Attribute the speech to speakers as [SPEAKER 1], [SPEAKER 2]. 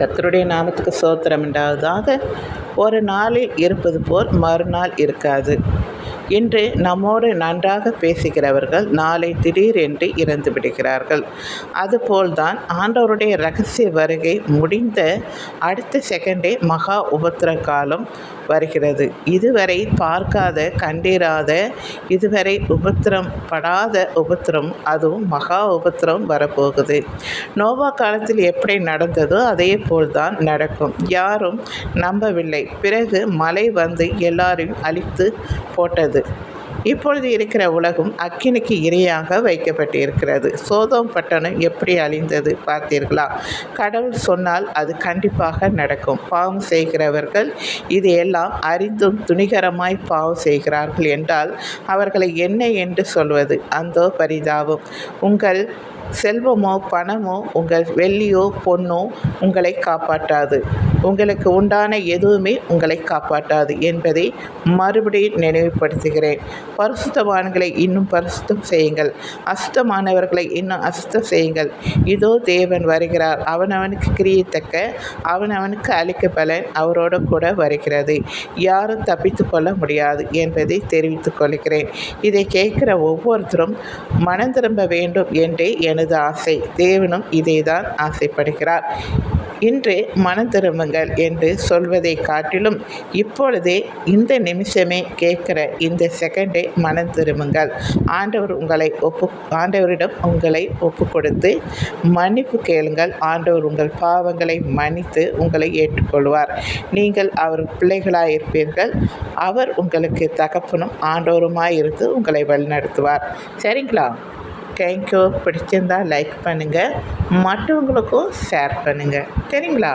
[SPEAKER 1] கர்த்தருடைய நாமத்துக்கு ஸ்தோத்திரம் உண்டாவதாக. ஒரு நாளில் இருப்பது போல் மறுநாள் இருக்காது. இன்று நம்மோடு நன்றாக பேசுகிறவர்கள் நாளை திடீரென்று இறந்து விடுகிறார்கள். அதுபோல்தான் ஆண்டவருடைய இரகசிய வருகை முடிந்த அடுத்த செகண்டே மகா உபத்திர காலம் வருகிறது. இதுவரை பார்க்காத, கண்டிராத, இதுவரை உபத்திரம் படாத உபத்திரம், அதுவும் மகா உபத்திரம் வரப்போகுது. நோவா காலத்தில் எப்படி நடந்ததோ அதே போல்தான் நடக்கும். யாரும் நம்பவில்லை. பிறகு மழை வந்து எல்லாரையும் அழித்து போட்டது. இப்பொழுது இருக்கிற உலகம் அக்கினிக்கு இரையாக வைக்கப்பட்டிருக்கிறது. சோதோம் பட்டணம் எப்படி அழிந்தது பார்த்தீர்களா? கடவுள் சொன்னால் அது கண்டிப்பாக நடக்கும். பாவம் செய்கிறவர்கள் இதையெல்லாம் அறிந்தும் துணிகரமாய் பாவம் செய்கிறார்கள் என்றால் அவர்களை என்ன என்று சொல்வது? அந்தோ பரிதாபம்! உங்கள் செல்வமோ பணமோ உங்கள் வெள்ளியோ பொன்னோ உங்களை காப்பாற்றாது. உங்களுக்கு உண்டான எதுவுமே உங்களை காப்பாற்றாது என்பதை மறுபடியும் நினைவுபடுத்துகிறேன். பரிசுத்தவான்களை இன்னும் பரிசுத்தம் செய்யுங்கள், அசுத்தமானவர்களை இன்னும் அசுத்தம் செய்யுங்கள். இதோ தேவன் வருகிறார். அவனவனுக்கு கிரியத்தக்க அவனவனுக்கு அளிக்க பலன் அவரோடு கூட வருகிறது. யாரும் தப்பித்து கொள்ள முடியாது என்பதை தெரிவித்துக் கொள்கிறேன். இதை கேட்கிற ஒவ்வொருத்தரும் மனம் திரும்ப வேண்டும் என்றே எனது ஆசை. தேவனும் இதைதான் ஆசைப்படுகிறார். இன்று மனம் திரும்புங்கள் என்று சொல்வதை காட்டிலும் இப்பொழுதே இந்த நிமிஷமே கேட்கிற இந்த செகண்டே மனம் திரும்புங்கள். ஆண்டவரிடம் உங்களை ஒப்பு கொடுத்து மன்னிப்பு கேளுங்கள். ஆண்டவர் உங்கள் பாவங்களை மன்னித்து உங்களை ஏற்றுக்கொள்வார். நீங்கள் அவர் பிள்ளைகளாயிருப்பீர்கள். அவர் உங்களுக்கு தகப்பனும் ஆண்டவருமாய் இருந்து உங்களை வழிநடத்துவார். சரிங்களா? தேங்க்யூ. பிடிச்சிருந்தால் லைக் பண்ணுங்கள், மற்றவங்களுக்கும் ஷேர் பண்ணுங்கள். சரிங்களா?